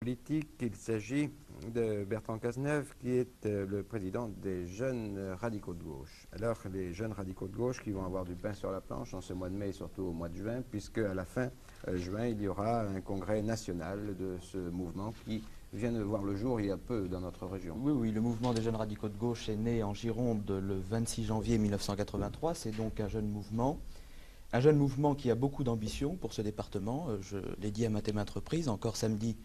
Politique, il s'agit de Bertrand Cazeneuve, qui est le président des jeunes radicaux de gauche. Alors, les jeunes radicaux de gauche qui vont avoir du pain sur la planche en ce mois de mai et surtout au mois de juin, puisque à la fin juin, il y aura un congrès national de ce mouvement qui vient de voir le jour il y a peu dans notre région. Oui, le mouvement des jeunes radicaux de gauche est né en Gironde le 26 janvier 1983. C'est donc un jeune mouvement qui a beaucoup d'ambition pour ce département. Je l'ai dit à maintes reprises, encore samedi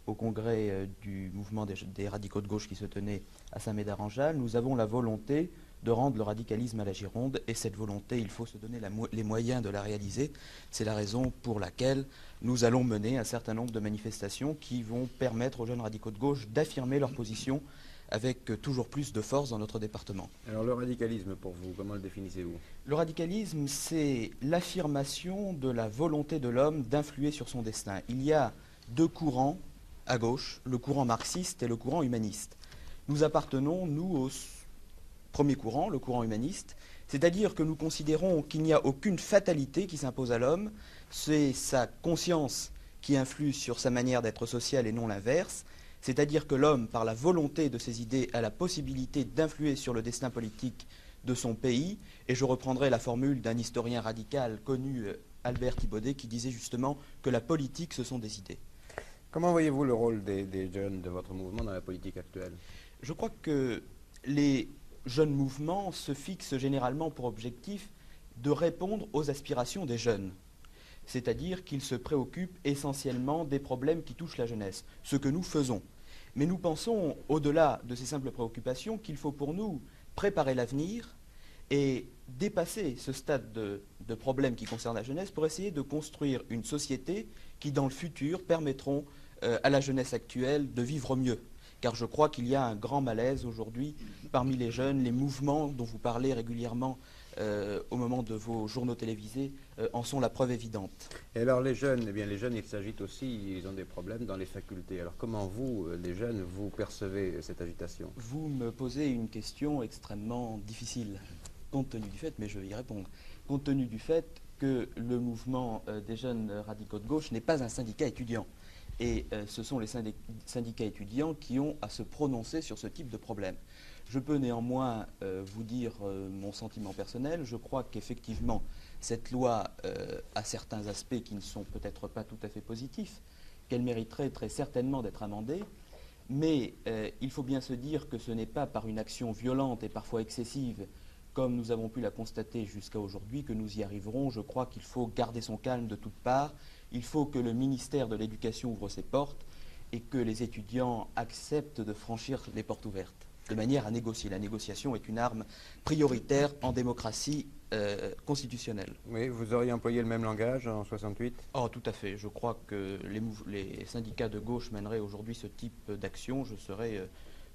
au congrès du mouvement des radicaux de gauche qui se tenait à Saint-Médard-en-Jalles. Nous avons la volonté de rendre le radicalisme à la Gironde, et cette volonté, il faut se donner les moyens de la réaliser. C'est la raison pour laquelle nous allons mener un certain nombre de manifestations qui vont permettre aux jeunes radicaux de gauche d'affirmer leur position avec toujours plus de force dans notre département. Alors le radicalisme, pour vous, comment le définissez-vous? Le radicalisme, c'est l'affirmation de la volonté de l'homme d'influer sur son destin. Il y a deux courants à gauche, le courant marxiste et le courant humaniste. Nous appartenons, nous, au premier courant, le courant humaniste, c'est-à-dire que nous considérons qu'il n'y a aucune fatalité qui s'impose à l'homme, c'est sa conscience qui influe sur sa manière d'être social et non l'inverse, c'est-à-dire que l'homme, par la volonté de ses idées, a la possibilité d'influer sur le destin politique de son pays, et je reprendrai la formule d'un historien radical connu, Albert Thibaudet, qui disait justement que la politique, ce sont des idées. Comment voyez-vous le rôle des jeunes de votre mouvement dans la politique actuelle? Je crois que les jeunes mouvements se fixent généralement pour objectif de répondre aux aspirations des jeunes. C'est-à-dire qu'ils se préoccupent essentiellement des problèmes qui touchent la jeunesse, ce que nous faisons. Mais nous pensons, au-delà de ces simples préoccupations, qu'il faut pour nous préparer l'avenir et dépasser ce stade de problèmes qui concernent la jeunesse pour essayer de construire une société qui, dans le futur, permettront à la jeunesse actuelle de vivre mieux. Car je crois qu'il y a un grand malaise aujourd'hui parmi les jeunes. Les mouvements dont vous parlez régulièrement au moment de vos journaux télévisés en sont la preuve évidente. Et alors les jeunes, eh bien les jeunes, il s'agit aussi, ils ont des problèmes dans les facultés. Alors comment vous, les jeunes, vous percevez cette agitation? Vous me posez une question extrêmement difficile, compte tenu du fait, mais je vais y répondre, compte tenu du fait que le mouvement des jeunes radicaux de gauche n'est pas un syndicat étudiant. Et ce sont les syndicats étudiants qui ont à se prononcer sur ce type de problème. Je peux néanmoins vous dire mon sentiment personnel. Je crois qu'effectivement, cette loi a certains aspects qui ne sont peut-être pas tout à fait positifs, qu'elle mériterait très certainement d'être amendée, mais il faut bien se dire que ce n'est pas par une action violente et parfois excessive, comme nous avons pu la constater jusqu'à aujourd'hui, que nous y arriverons. Je crois qu'il faut garder son calme de toutes parts. Il faut que le ministère de l'Éducation ouvre ses portes et que les étudiants acceptent de franchir les portes ouvertes, de manière à négocier. La négociation est une arme prioritaire en démocratie constitutionnelle. Oui, vous auriez employé le même langage en 68? Oh, tout à fait. Je crois que les syndicats de gauche mèneraient aujourd'hui ce type d'action. Je serais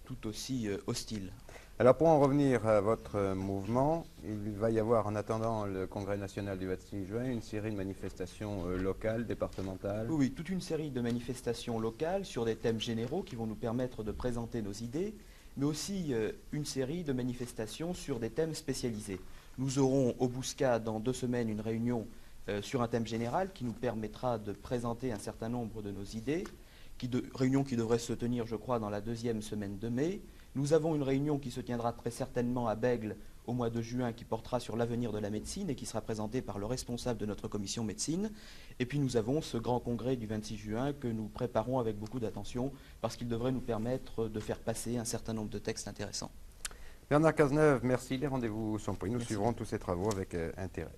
tout aussi hostile. Alors pour en revenir à votre mouvement, il va y avoir en attendant le congrès national du 26 juin une série de manifestations locales, départementales. Oui, toute une série de manifestations locales sur des thèmes généraux qui vont nous permettre de présenter nos idées, mais aussi une série de manifestations sur des thèmes spécialisés. Nous aurons au Bouscat dans 2 semaines une réunion sur un thème général qui nous permettra de présenter un certain nombre de nos idées, réunion qui devrait se tenir, je crois, dans la 2e semaine de mai. Nous avons une réunion qui se tiendra très certainement à Bègles au mois de juin, qui portera sur l'avenir de la médecine et qui sera présentée par le responsable de notre commission médecine. Et puis nous avons ce grand congrès du 26 juin que nous préparons avec beaucoup d'attention parce qu'il devrait nous permettre de faire passer un certain nombre de textes intéressants. Bernard Cazeneuve, merci. Les rendez-vous sont pris. Nous Merci. suivrons tous ces travaux avec intérêt.